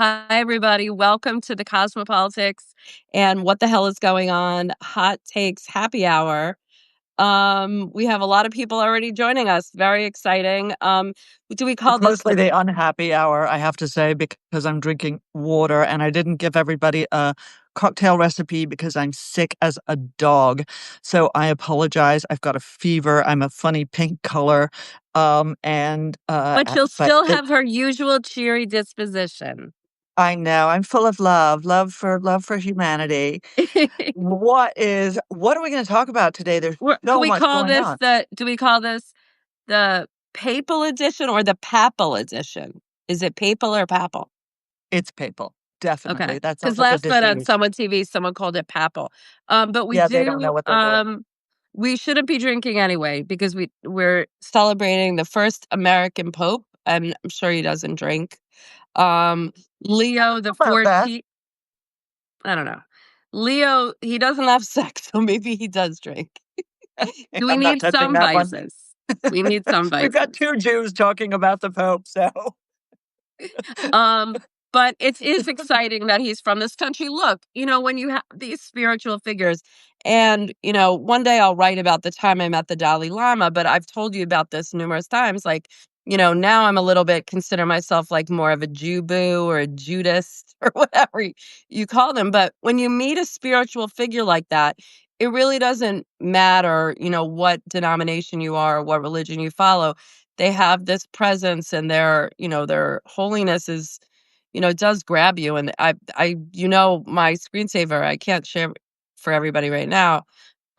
Hi, everybody. Welcome to the Cosmopolitics and What the Hell is Going On Hot Takes Happy Hour. We have a lot of people already joining us. Very exciting. Do we call It's this mostly the unhappy hour, I have to say, because I'm drinking water and I didn't give everybody a cocktail recipe because I'm sick as a dog. So I apologize. I've got a fever. I'm a funny pink color. but she'll But still have her usual cheery disposition. I know I'm full of love for humanity. What are we going to talk about today? There's Can so we much call going this on. do we call this the papal edition or the papal edition? Is it papal or papal? It's papal. Okay. Definitely. That Because sounds like a last night on disease. Someone TV, someone called it papal. But Yeah, they don't know what they're doing. we shouldn't be drinking anyway because we're celebrating the first American Pope, and I'm sure he doesn't drink. Um, Leo the How about that? 14th. I don't know. Leo, he doesn't have sex, so maybe he does drink. Do we I'm not need touching some that one. vices? We need some We've got vices. two Jews talking about the Pope, so Um, but it is exciting that he's from this country. Look, when you have these spiritual figures, and one day I'll write about the time I met the Dalai Lama, but I've told you about this numerous times. Like, now I'm a little bit consider myself like more of a Jew boo or a Judist or whatever you call them. But when you meet a spiritual figure like that, it really doesn't matter, what denomination you are or what religion you follow. They have this presence, and their holiness is, does grab you. And my screensaver, I can't share for everybody right now.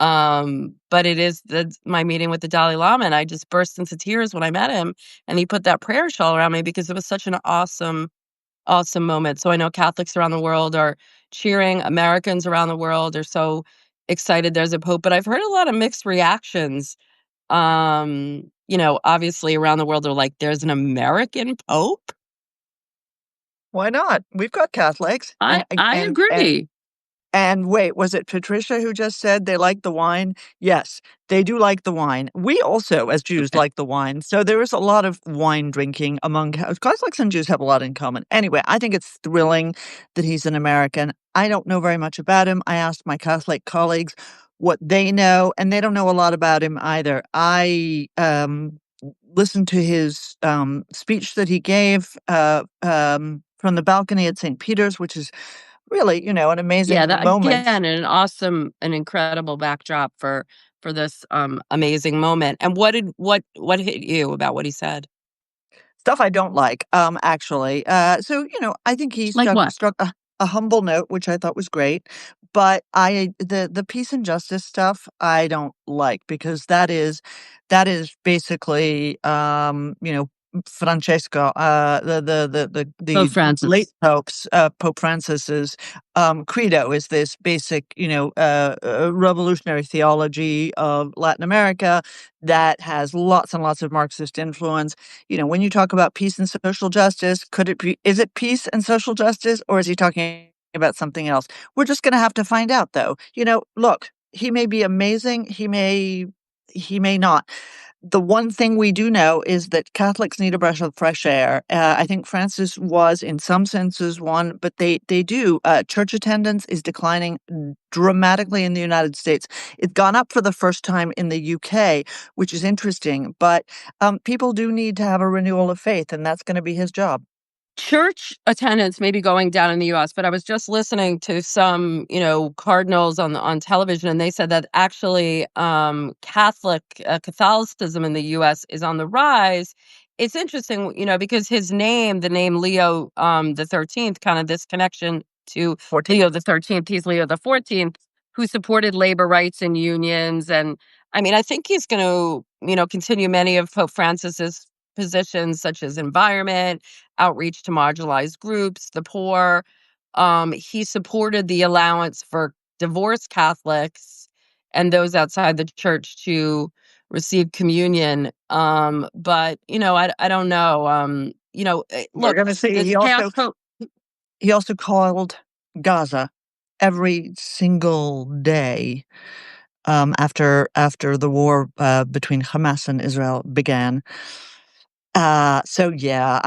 But it is my meeting with the Dalai Lama, and I just burst into tears when I met him, and he put that prayer shawl around me because it was such an awesome, awesome moment. So I know Catholics around the world are cheering, Americans around the world are so excited there's a pope, but I've heard a lot of mixed reactions. Obviously around the world, they're like, there's an American Pope? why not? We've got Catholics, I agree. and wait, was it Patricia who just said they like the wine? Yes, they do like the wine. We also, as Jews, like the wine. So there is a lot of wine drinking among Catholics and Jews have a lot in common. Anyway, I think it's thrilling that he's an American. I don't know very much about him. I asked my Catholic colleagues what they know, and they don't know a lot about him either. I listened to his speech that he gave from the balcony at St. Peter's, which is really, an Yeah, amazing that moment. again, an incredible backdrop for this amazing moment. And what hit you about what he said? Stuff I don't like, actually. So, I think he Like what? struck a humble note, which I thought was great. But the peace and justice stuff I don't like because that is basically Francesco, Pope the late Francis. popes, Pope Francis's credo is this basic, revolutionary theology of Latin America that has lots and lots of Marxist influence. When you talk about peace and social justice, is it peace and social justice, or is he talking about something else? We're just going to have to find out, though. Look, he may be amazing. He may not. The one thing we do know is that Catholics need a breath of fresh air. I think Francis was, in some senses, one, but they do. Church attendance is declining dramatically in the United States. It's gone up for the first time in the UK, which is interesting. But people do need to have a renewal of faith, and that's going to be his job. Church attendance may be going down in the US, but I was just listening to some, cardinals on television, and they said that actually Catholicism in the US is on the rise. It's interesting, because the name Leo the 13th, kind of this connection to 14. Leo the 13th, he's Leo the 14th, who supported labor rights and unions. And I mean, I think he's going to, continue many of Pope Francis's positions, such as environment, outreach to marginalized groups, the poor. He supported the allowance for divorced Catholics and those outside the church to receive communion. But I don't know. We're Look, going to see. this chaos pope. He also called Gaza every single day after the war between Hamas and Israel began. So yeah,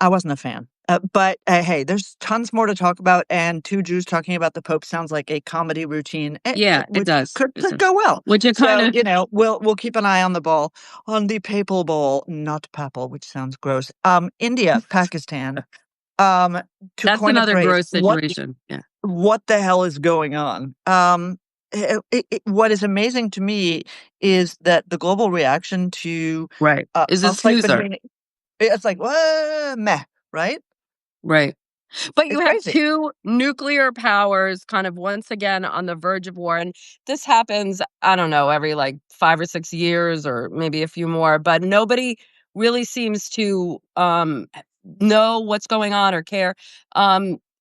I wasn't a fan. But hey, there's tons more to talk about, and two Jews talking about the Pope sounds like a comedy routine, Yeah, it which does. It could does. go well. Which it So, kinda we'll keep an eye on the ball, on the papal ball, not papal, which sounds gross. India, Pakistan. Um, to that's coin a another phrase, gross situation. Yeah. what the hell is going on? What is amazing to me is that the global reaction to Right. Is a conflict snoozer. between it's like, meh, right? Right. But you It's have crazy. 2 nuclear powers kind of once again on the verge of war, and this happens, I don't know, every, like, 5 or 6 years or maybe a few more, but nobody really seems to, know what's going on or care.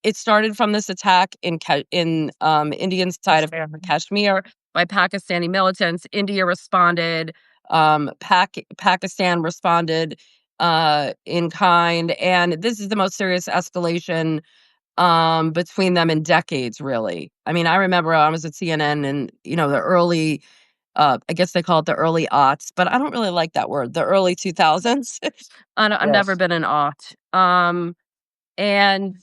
It started from this attack Indian side of Kashmir by Pakistani militants. India responded, Pakistan responded, in kind, and this is the most serious escalation between them in decades, really. I mean, I remember I was at CNN and, the early, I guess they call it the early aughts, but I don't really like that word, the early 2000s. I've never Yes. been an aught. And,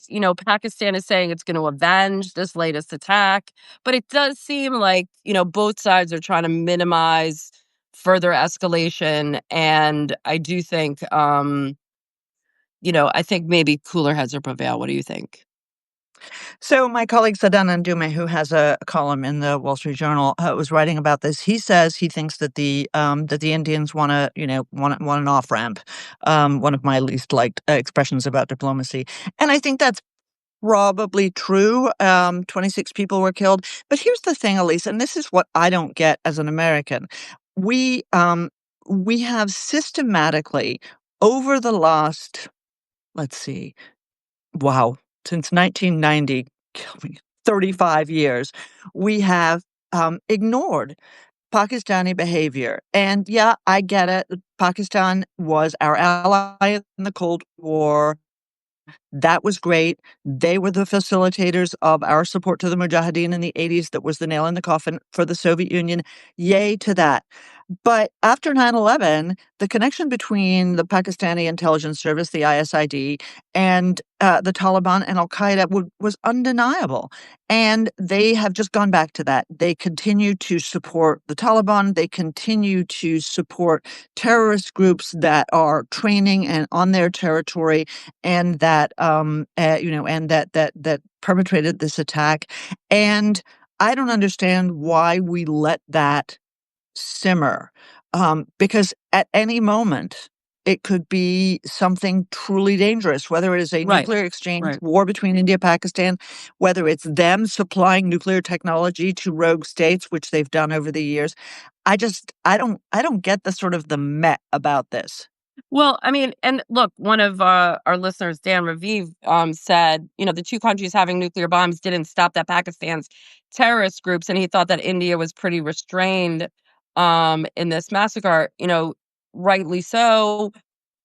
Pakistan is saying it's going to avenge this latest attack, but it does seem like, both sides are trying to minimize further escalation. And I do think, I think maybe cooler heads will prevail. What do you think? So my colleague Sadanand Dume, who has a column in the Wall Street Journal, was writing about this. He says he thinks that the Indians want to, want an off ramp. One of my least liked expressions about diplomacy, and I think that's probably true. 26 people were killed, but here's the thing, Elise, and this is what I don't get as an American. We um, we have systematically over the last, let's see, wow, since 1990, kill me, 35 years, we have, ignored Pakistani behavior. And yeah, I get it. Pakistan was our ally in the Cold War. That was great. They were the facilitators of our support to the Mujahideen in the '80s. That was the nail in the coffin for the Soviet Union. Yay to that. But after 9/11, the connection between the Pakistani intelligence service, the ISID, and the Taliban and Al Qaeda was undeniable. And they have just gone back to that. They continue to support the Taliban. They continue to support terrorist groups that are training and on their territory, and that perpetrated this attack. And I don't understand why we let that simmer, because at any moment, it could be something truly dangerous, whether it is a Right. nuclear exchange Right. war between India and Pakistan, whether it's them supplying nuclear technology to rogue states, which they've done over the years. I don't get the sort of the met about this. Well, I mean, and look, one of our listeners, Dan Raviv, said, the two countries having nuclear bombs didn't stop that Pakistan's terrorist groups, and he thought that India was pretty restrained in this massacre. Rightly so.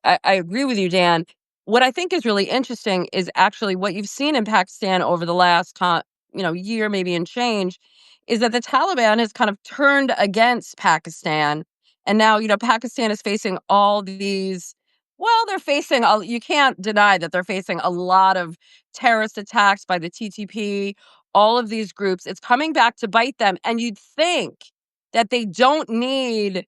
I agree with you, Dan. What I think is really interesting is actually what you've seen in Pakistan over the last, year, maybe and change, is that the Taliban has kind of turned against Pakistan, and now Pakistan is facing all these. Well, they're facing. You can't deny that they're facing a lot of terrorist attacks by the TTP. All of these groups, it's coming back to bite them, and you'd think that they don't need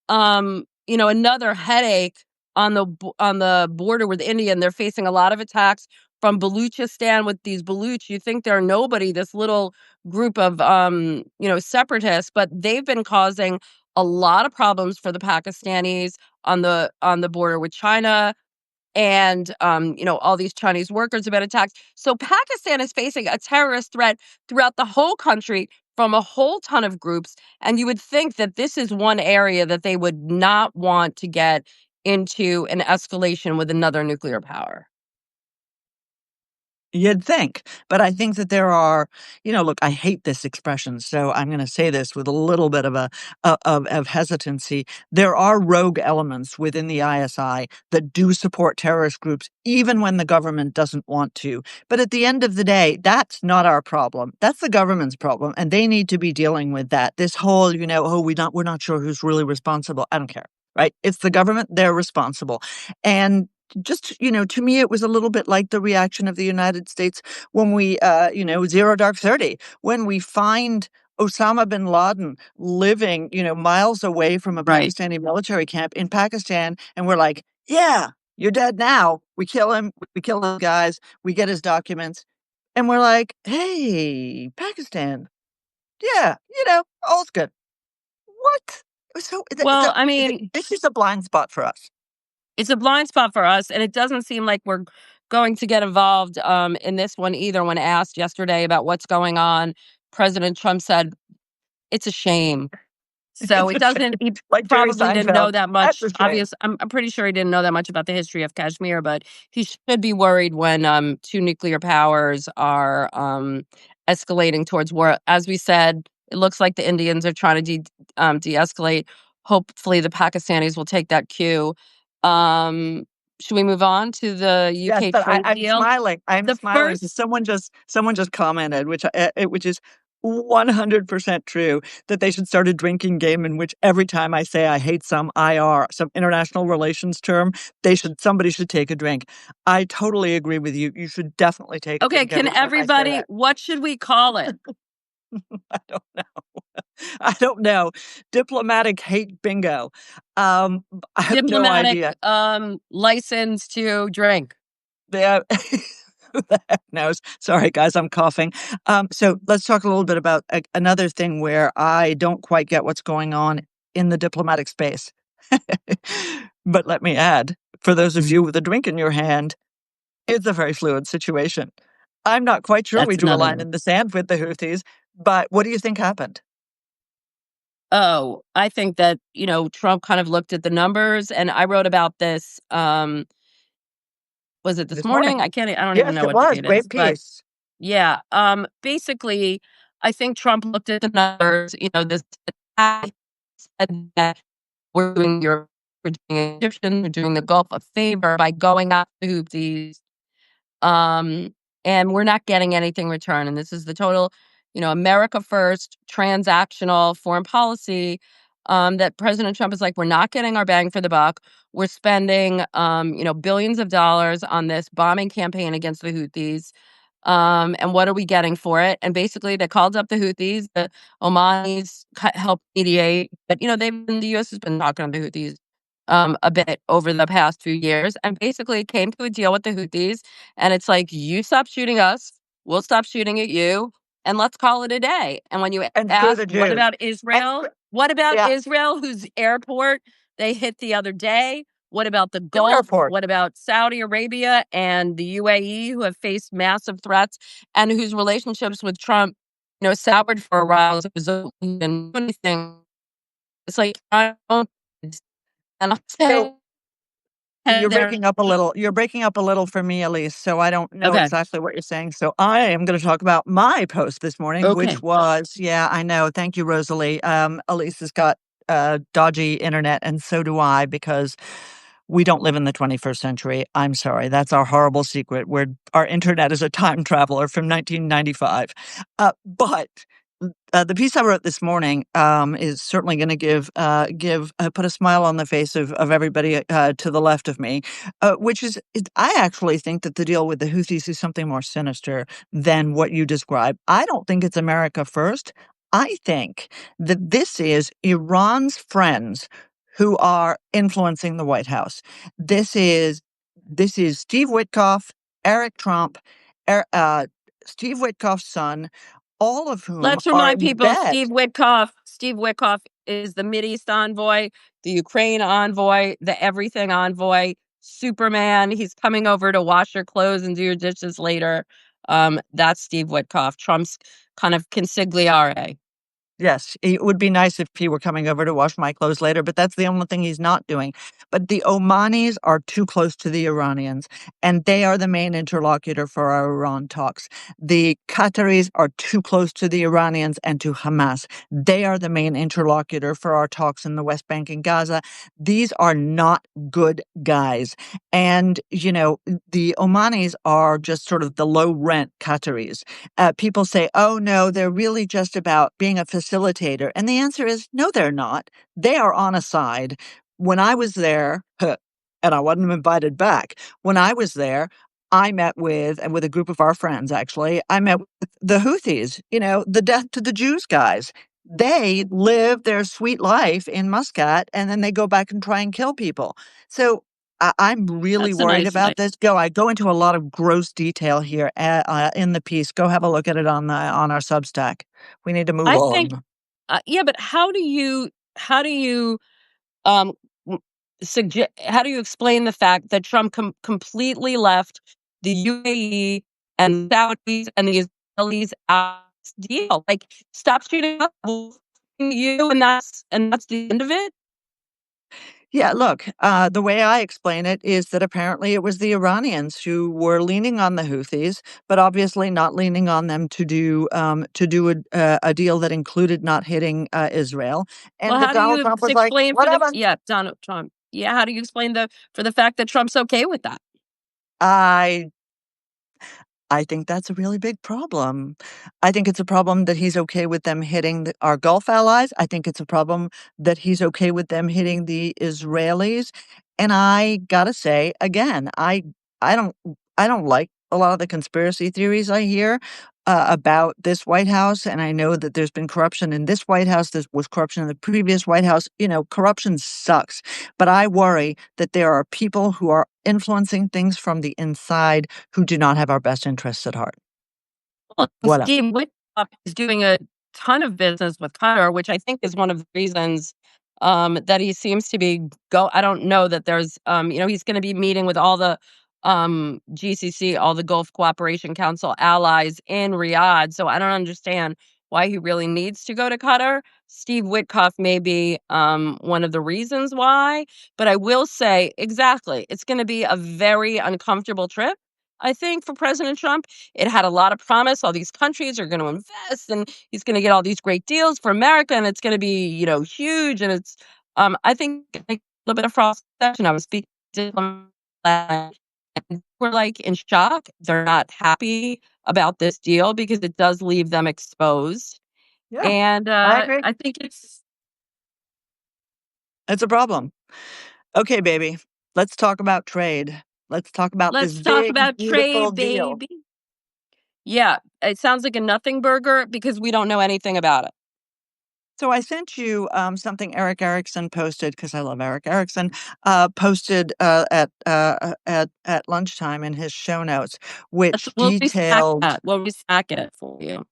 another headache on the border with India, and they're facing a lot of attacks from Baluchistan with these Baluch. You think they're nobody, this little group of separatists, but they've been causing a lot of problems for the Pakistanis on the border with China, and all these Chinese workers have been attacked. So Pakistan is facing a terrorist threat throughout the whole country from a whole ton of groups, and you would think that this is one area that they would not want to get into an escalation with another nuclear power. You'd think, but I think that there are, look, I hate this expression, so I'm going to say this with a little bit of of hesitancy. There are rogue elements within the ISI that do support terrorist groups, even when the government doesn't want to. But at the end of the day, that's not our problem. That's the government's problem, and they need to be dealing with that. This whole, oh, we're not sure who's really responsible. I don't care, right? It's the government; they're responsible, and just, to me, it was a little bit like the reaction of the United States when we, Zero Dark 30, when we find Osama bin Laden living, miles away from a Right. Pakistani military camp in Pakistan. And we're like, yeah, you're dead now. We kill him. We kill those guys. We get his documents. And we're like, hey, Pakistan. Yeah, all's good. What? So Well, I mean, this is a blind spot for us. it's a blind spot for us, and it doesn't seem like we're going to get involved in this one either. When asked yesterday about what's going on, President Trump said, "It's a shame." So It's it a shame. doesn't he Like Jerry probably didn't know Seinfeld. that That's much. a shame. I'm pretty sure he didn't know that much about the history of Kashmir, but he should be worried when two nuclear powers are escalating towards war. As we said, it looks like the Indians are trying to de-escalate. Hopefully the Pakistanis will take that cue. Um, should we move on to the Yes, UK but trade I'm deal? smiling. I'm The smiling because first someone just commented, which is 100% true, that they should start a drinking game in which every time I say I hate some IR, some international relations term, somebody should take a drink. I totally agree with you. You should definitely take a Okay, drink can every time I say everybody that. what should we call it? I don't know. I don't know. Diplomatic hate bingo. I have no Diplomatic idea. license to drink. Yeah. Who the heck knows? Sorry, guys, I'm coughing. So let's talk a little bit about another thing where I don't quite get what's going on in the diplomatic space. But let me add, for those of you with a drink in your hand, it's a very fluid situation. I'm not quite sure we That's drew a another line one. in the sand with the Houthis, but what do you think happened? Oh, I think that, Trump kind of looked at the numbers, and I wrote about this, was it this This morning. morning? I don't even Yes, know it what day was. it is, Great but piece. yeah, basically, I think Trump looked at the numbers, this attack said that we're doing Egyptian, we're doing the Gulf a favor by going after the Houthis. Um, and we're not getting anything returned. And this is the total, America first, transactional foreign policy that President Trump is like, we're not getting our bang for the buck. We're spending, billions of dollars on this bombing campaign against the Houthis. And what are we getting for it? And basically, they called up the Houthis, the Omanis helped mediate, but the U.S. has been talking to the Houthis a bit over the past few years, and basically came to a deal with the Houthis. And it's like, you stop shooting us, we'll stop shooting at you, and let's call it a day. And when you And screw ask, the what Jews. about And, Israel? What about yeah, Israel, whose airport they hit the other day? What about the new Gulf? airport. What about Saudi Arabia and the UAE, who have faced massive threats and whose relationships with Trump, soured for a while as a result of anything? It's like, I don't, and I'm saying, So and they're You're breaking up a little for me, Elise, so I don't know okay. exactly what you're saying. So I am going to talk about my post this morning, which Okay. was, yeah, I know. Thank you, Rosalie. Elise has got dodgy internet, and so do I, because we don't live in the 21st century. I'm sorry. That's our horrible secret, where our internet is a time traveler from 1995. But the piece I wrote this morning is certainly going to give put a smile on the face of everybody to the left of me, which is I actually think that the deal with the Houthis is something more sinister than what you described. I don't think it's America first. I think that this is Iran's friends who are influencing the White House. This is Steve Witkoff, Eric Trump, Er- uh, Steve Witkoff's son, all of whom Let's are remind in people bed. Steve Witkoff is the Mideast envoy, the Ukraine envoy, the everything envoy, Superman. He's coming over to wash your clothes and do your dishes later. That's Steve Witkoff, Trump's kind of consigliere. Yes, it would be nice if he were coming over to wash my clothes later, but that's the only thing he's not doing. But the Omanis are too close to the Iranians, and they are the main interlocutor for our Iran talks. The Qataris are too close to the Iranians and to Hamas. They are the main interlocutor for our talks in the West Bank and Gaza. These are not good guys. And, the Omanis are just sort of the low rent Qataris. People say, oh, no, they're really just about being a facilitator. And the answer is, no, they're not. They are on a side. When I was there, and I wasn't invited back. When I was there, I met with, and with a group of our friends actually, I met with the Houthis, the death to the Jews guys. They live their sweet life in Muscat and then they go back and try and kill people. So I'm really That's a worried nice about way. this. I go into a lot of gross detail here in the piece. Go have a look at it on our Substack. We need to move I think on. yeah, but how do you um how do you explain the fact that Trump completely left the UAE and Saudis and the Israelis out of this deal? Like, stop shooting up you, and that's the end of it. Yeah, look, the way I explain it is that apparently it was the Iranians who were leaning on the Houthis, but obviously not leaning on them to do a deal that included not hitting Israel. Well, And that how do Donald you Trump was like, explain for the whatever. yeah, Donald Trump. Yeah, how do you explain the fact that Trump's okay with that? I I think that's a really big problem. I think it's a problem that he's okay with them hitting our Gulf allies. I think it's a problem that he's okay with them hitting the Israelis. And I gotta say, again, I don't I don't like a lot of the conspiracy theories I hear about this White House. And I know that there's been corruption in this White House. There was corruption in the previous White House. Corruption sucks. But I worry that there are people who are influencing things from the inside who do not have our best interests at heart. Well, Voilà. Steve Witkoff is doing a ton of business with Qatar, which I think is one of the reasons that he seems to be go. I don't know that there's, he's going to be meeting with all the GCC, all the Gulf Cooperation Council allies in Riyadh. So I don't understand why he really needs to go to Qatar. Steve Witkoff may be one of the reasons why, but I will say exactly, it's going to be a very uncomfortable trip. I think for President Trump, it had a lot of promise. All these countries are going to invest, and he's going to get all these great deals for America, and it's going to be, huge. And it's, I think, like a little bit of frost session. I was speaking to them last night, and we're like in shock. They're not happy about this deal because it does leave them exposed. Yeah, And I agree. I think It's a problem. Okay, baby. Let's talk about trade. Let's talk about this let's talk big, about beautiful trade, deal. baby. Yeah, it sounds like a nothing burger because we don't know anything about it. So I sent you something Eric Erickson posted because I love Eric Erickson. Posted at lunchtime in his show notes, which We'll restack detailed. that. We'll restack it for you.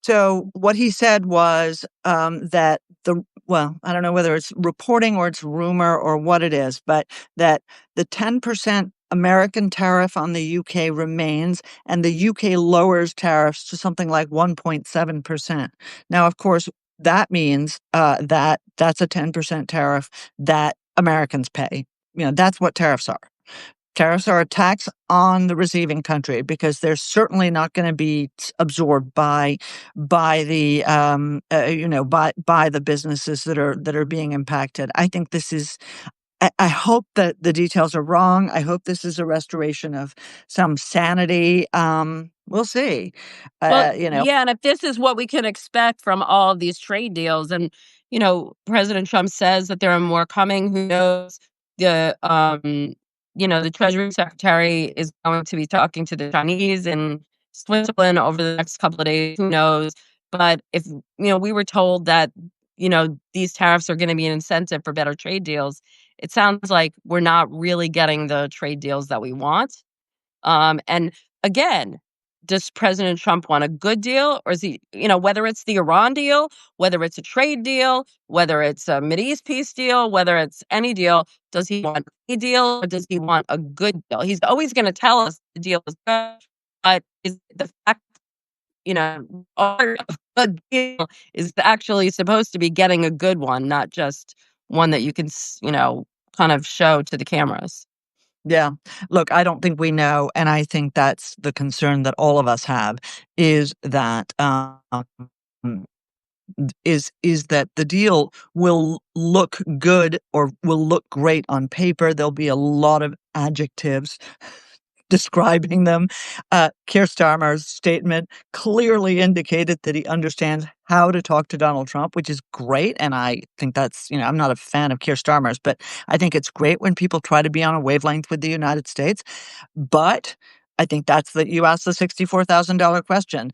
So what he said was that I don't know whether it's reporting or it's rumor or what it is, but that the 10% American tariff on the UK remains, and the UK lowers tariffs to something like 1.7%. Now, of course, that means that that's a 10% tariff that Americans pay. That's what tariffs are. Tariffs are a tax on the receiving country because they're certainly not going to be absorbed by the by the businesses that are being impacted. I think this is. I hope that the details are wrong. I hope this is a restoration of some sanity. We'll see. Well, Uh, you know, yeah, and if this is what we can expect from all of these trade deals, and President Trump says that there are more coming. Who knows? The the Treasury Secretary is going to be talking to the Chinese in Switzerland over the next couple of days. Who knows? But if we were told that these tariffs are going to be an incentive for better trade deals, it sounds like we're not really getting the trade deals that we want. And again, does President Trump want a good deal, or is he, whether it's the Iran deal, whether it's a trade deal, whether it's a Mideast peace deal, whether it's any deal, does he want a deal or does he want a good deal? He's always going to tell us the deal is good, but is the fact, part of a good deal is actually supposed to be getting a good one, not just one that you can, kind of show to the cameras. yeah. Look, I don't think we know, and I think that's the concern that all of us have is that is that the deal will look good or will look great on paper. There'll be a lot of adjectives describing them. Keir Starmer's statement clearly indicated that he understands how to talk to Donald Trump, which is great. And I think that's, I'm not a fan of Keir Starmer's, but I think it's great when people try to be on a wavelength with the United States. But I think that's that you asked the $64,000 question,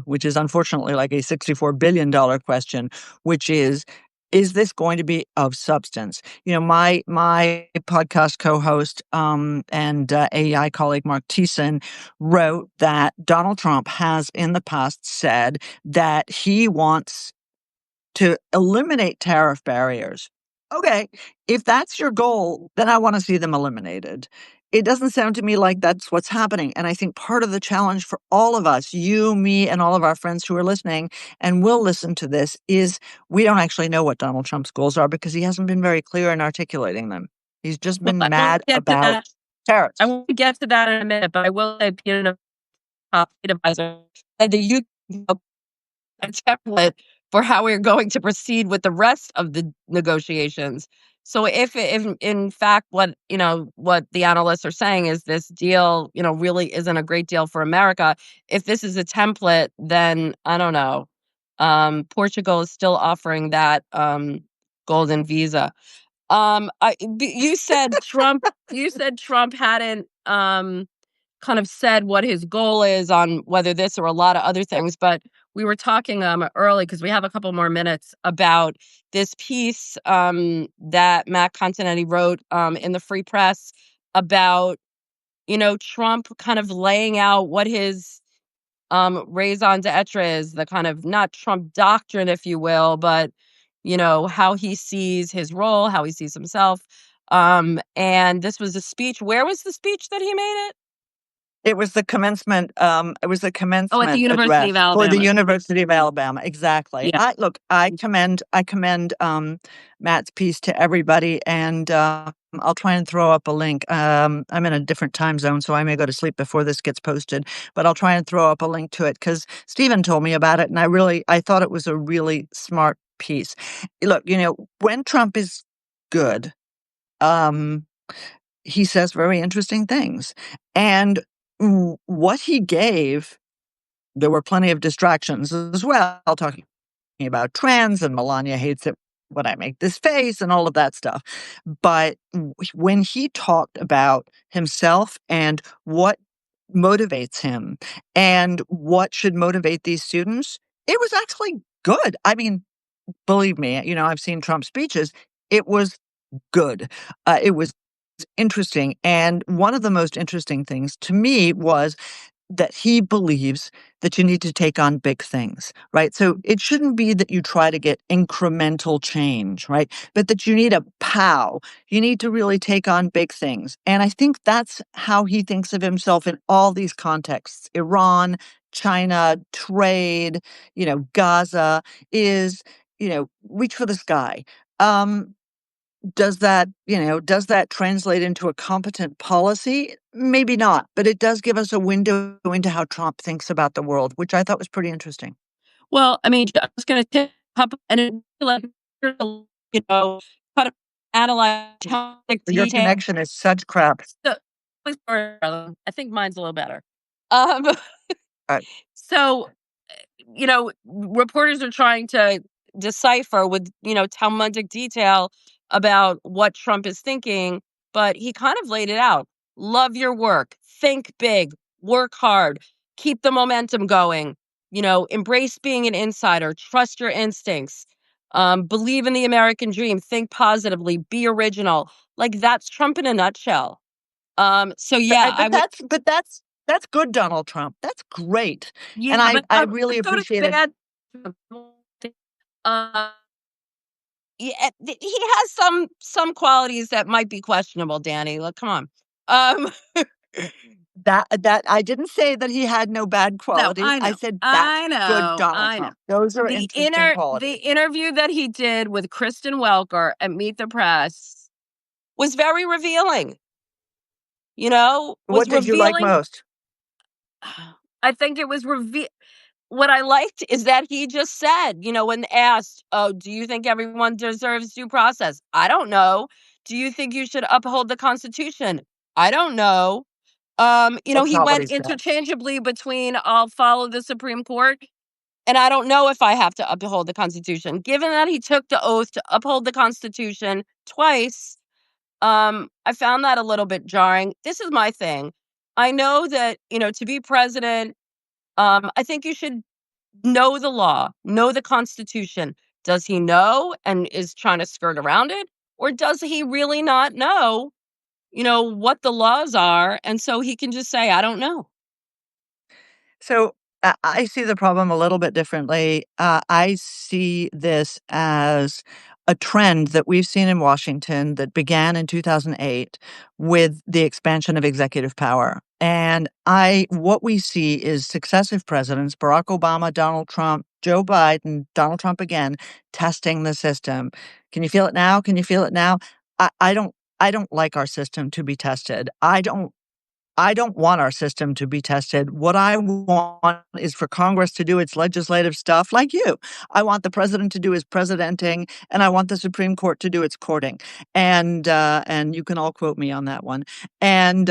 which is unfortunately like a $64 billion question, which is this going to be of substance? My podcast co-host and AEI colleague Mark Thiessen wrote that Donald Trump has in the past said that he wants to eliminate tariff barriers. Okay, if that's your goal, then I want to see them eliminated. It doesn't sound to me like that's what's happening. And I think part of the challenge for all of us, you, me, and all of our friends who are listening and will listen to this, is we don't actually know what Donald Trump's goals are because he hasn't been very clear in articulating them. He's just Well, been I won't mad get to about that. I tariffs. won't get to that in a minute, but I will say, advisor said that you a template for how we're going to proceed with the rest of the negotiations. So if in fact what the analysts are saying is this deal, really isn't a great deal for America, if this is a template, then I don't know. Portugal is still offering that golden visa. You said Trump hadn't kind of said what his goal is on whether this or a lot of other things. But we were talking early because we have a couple more minutes about this piece that Matt Continetti wrote in the Free Press about Trump kind of laying out what his raison d'etre is, the kind of not Trump doctrine, if you will, but how he sees his role, how he sees himself. And this was a speech. Where was the speech that he made it? It was the Oh, at the commencement University of address for the Alabama. University of Alabama. Exactly. Yeah. I commend Matt's piece to everybody, and I'll try and throw up a link. I'm in a different time zone, so I may go to sleep before this gets posted, but I'll try and throw up a link to it because Stephen told me about it, and I thought it was a really smart piece. Look, when Trump is good, um, he says very interesting things. And what he gave, there were plenty of distractions as well, talking about trans and Melania hates it when I make this face and all of that stuff. But when he talked about himself and what motivates him and what should motivate these students, it was actually good. I mean, believe me, I've seen Trump speeches. It was good. It was interesting. And one of the most interesting things to me was that he believes that you need to take on big things, right? So it shouldn't be that you try to get incremental change, right? But that you need a pow. You need to really take on big things. And I think that's how he thinks of himself in all these contexts. Iran, China, trade, Gaza is, reach for the sky. Um, does that translate into a competent policy? Maybe not, but it does give us a window into how Trump thinks about the world, which I thought was pretty interesting. Well, I mean, I was going to take up and like kind of analyze topic Your detail. connection is such crap. So, I think mine's a little better. Um, Uh, so reporters are trying to decipher with, Talmudic detail about what Trump is thinking, but he kind of laid it out. Love your work, think big, work hard, keep the momentum going, embrace being an insider, trust your instincts, believe in the American dream, think positively, be original. Like that's Trump in a nutshell. So yeah, I but would, that's good, Donald Trump. That's great, yeah, and I but I really let's go to appreciated. bad. Uh, Yeah, he has some qualities that might be questionable, Danny. Look, come on. Um, That I didn't say that he had no bad no, qualities. I I know, said that's I good know, Donald I know. Trump. Those are interesting The qualities. interview that he did with Kristen Welker at Meet the Press was very revealing. Was What did you like revealing. most? I think it was what I liked is that he just said, when asked, "Oh, do you think everyone deserves due process?" I don't know. Do you think you should uphold the Constitution? I don't know. That's He not what went he said. interchangeably between "I'll follow the Supreme Court," and "I don't know if I have to uphold the Constitution." Given that he took the oath to uphold the Constitution twice, I found that a little bit jarring. This is my thing. I know that, to be president, I think you should know the law, know the Constitution. Does he know and is trying to skirt around it? Or does he really not know, what the laws are? And so he can just say, I don't know. So I see the problem a little bit differently. I see this as a trend that we've seen in Washington that began in 2008 with the expansion of executive power. And what we see is successive presidents, Barack Obama, Donald Trump, Joe Biden, Donald Trump again, testing the system. Can you feel it now? Can you feel it now? I don't like our system to be tested. I don't want our system to be tested. What I want is for Congress to do its legislative stuff like you. I want the president to do his presidenting, and I want the Supreme Court to do its courting. And you can all quote me on that one. And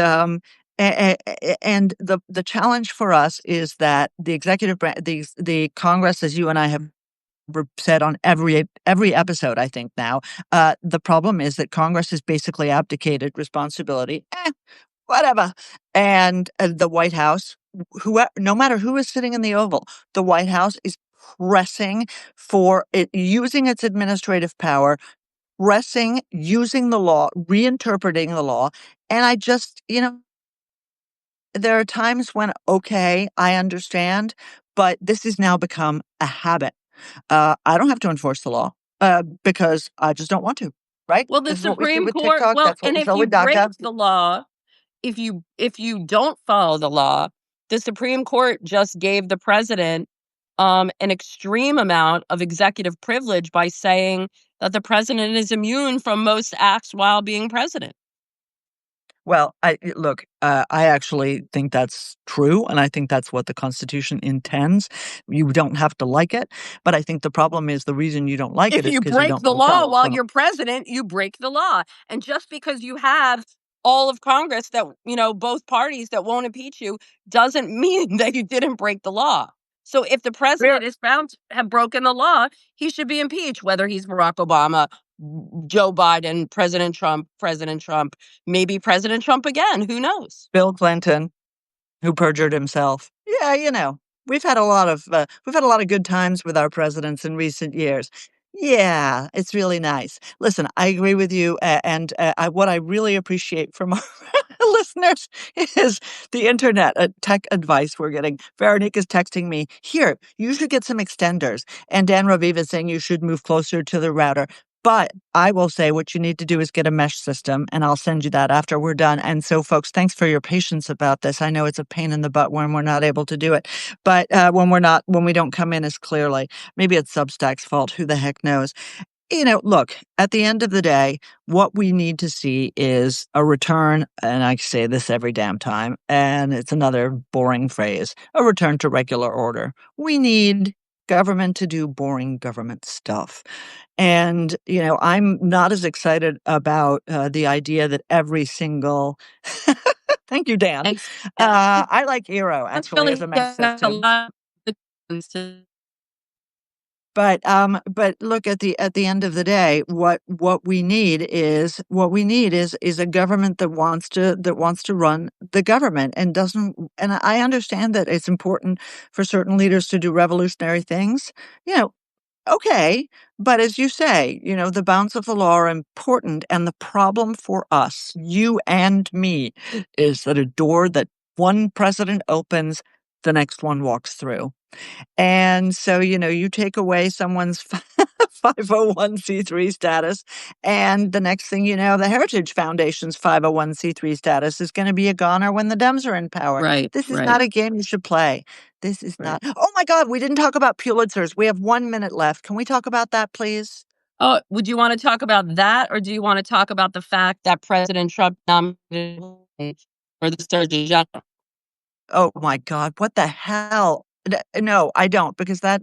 and the challenge for us is that the executive branch, the Congress, as you and I have said on every episode, I think now, the problem is that Congress has basically abdicated responsibility. Whatever. And the White House, no matter who is sitting in the Oval, the White House is pressing for it, using its administrative power, pressing, using the law, reinterpreting the law. And I just, there are times when, okay, I understand, but this has now become a habit. I don't have to enforce the law because I just don't want to. Right? Well, the This is what we see Supreme with Court, TikTok. well, That's what and we if saw you with break DACA. the law, if you don't follow the law, the Supreme Court just gave the president an extreme amount of executive privilege by saying that the president is immune from most acts while being president. Well, look, I actually think that's true, and I think that's what the Constitution intends. You don't have to like it, but I think the problem is the reason you don't like it If is you because you break don't the like law Donald while Trump. you're president, you break the law. And just because you have all of Congress that, both parties that won't impeach you doesn't mean that you didn't break the law. So if the We're president is found to have broken the law, he should be impeached, whether he's Barack Obama, Joe Biden, President Trump, maybe President Trump again. Who knows? Bill Clinton, who perjured himself. Yeah, we've had a lot of good times with our presidents in recent years. Yeah, it's really nice. Listen, I agree with you, and what I really appreciate from our listeners is the internet tech advice we're getting. Veronique is texting me, "Here, you should get some extenders," and Dan Raviv is saying you should move closer to the router. But I will say what you need to do is get a mesh system, and I'll send you that after we're done. And so, folks, thanks for your patience about this. I know it's a pain in the butt when we're not able to do it, but when we don't come in as clearly, maybe it's Substack's fault. Who the heck knows? Look, at the end of the day, what we need to see is a return, and I say this every damn time, and it's another boring phrase, a return to regular order. We need government to do boring government stuff. And, I'm not as excited about the idea that every single thank you, Dan. Thanks. I like Eero That's actually as really a mesh a system. lot of things to. But look, at the end of the day, what we need is a government that wants to run the government and doesn't. And I understand that it's important for certain leaders to do revolutionary things. You know, okay, but as you say, the bounds of the law are important, and the problem for us, you and me, is that a door that one president opens, the next one walks through. And so, you take away someone's 501(c)(3) status, and the next thing you know, the Heritage Foundation's 501(c)(3) status is going to be a goner when the Dems are in power. Right, This is not right, a game you should play. This is right. not. Oh my God, we didn't talk about Pulitzers. We have 1 minute left. Can we talk about that, please? Oh, would you wanna talk about that, or do you wanna talk about the fact that President Trump nominated for the Surgeon General? Oh my God, what the hell? No, I don't, because All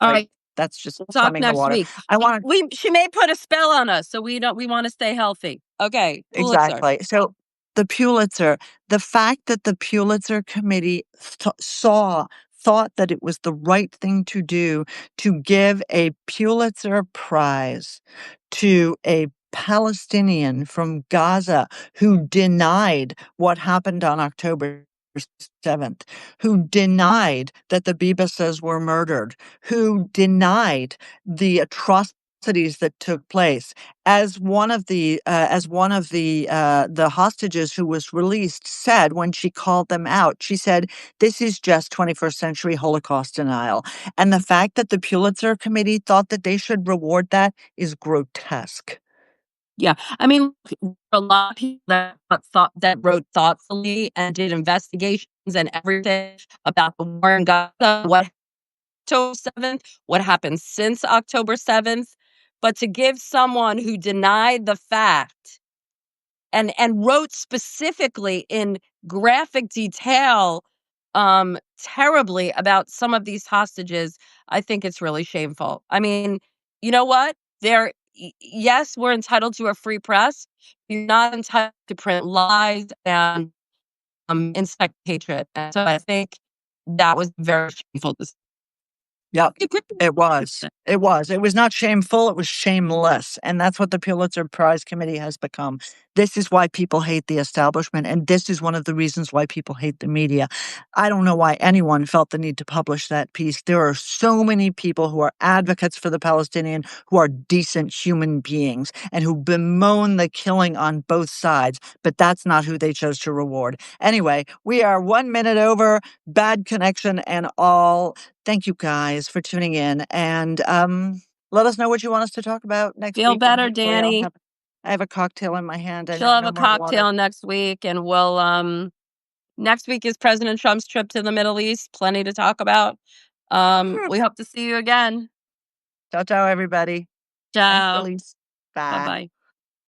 right, that's just we'll talk plumbing the next water. week. I want She may put a spell on us, so we wanna stay healthy. Okay, Pulitzer. exactly. So the Pulitzer, the fact that the Pulitzer Committee thought that it was the right thing to do to give a Pulitzer Prize to a Palestinian from Gaza who denied what happened on October 7th, who denied that the Bibasas were murdered, who denied the atrocities that took place. As one of the hostages who was released said when she called them out, she said, "This is just 21st century Holocaust denial." And the fact that the Pulitzer Committee thought that they should reward that is grotesque. Yeah, I mean, a lot of people that wrote thoughtfully and did investigations and everything about the war in Gaza, what October 7th, what happened since October 7th, but to give someone who denied the fact and wrote specifically in graphic detail, terribly about some of these hostages, I think it's really shameful. I mean, you know what? Yes, we're entitled to a free press. You're not entitled to print lies and incite hatred. And so I think that was very shameful. Yep. It was. It was. It was not shameful, it was shameless, and that's what the Pulitzer Prize Committee has become. This is why people hate the establishment, and this is one of the reasons why people hate the media. I don't know why anyone felt the need to publish that piece. There are so many people who are advocates for the Palestinian, who are decent human beings, and who bemoan the killing on both sides, but that's not who they chose to reward. Anyway, we are 1 minute over, bad connection and all. Thank you guys for tuning in, and let us know what you want us to talk about next Feel week. And better, hopefully, Danny. I have a cocktail in my hand. I She'll have have no a more water. cocktail next week, and we'll next week is President Trump's trip to the Middle East. Plenty to talk about. We hope to see you again. Ciao, ciao, everybody. Thanks, Ciao. Elise. Bye. Bye-bye.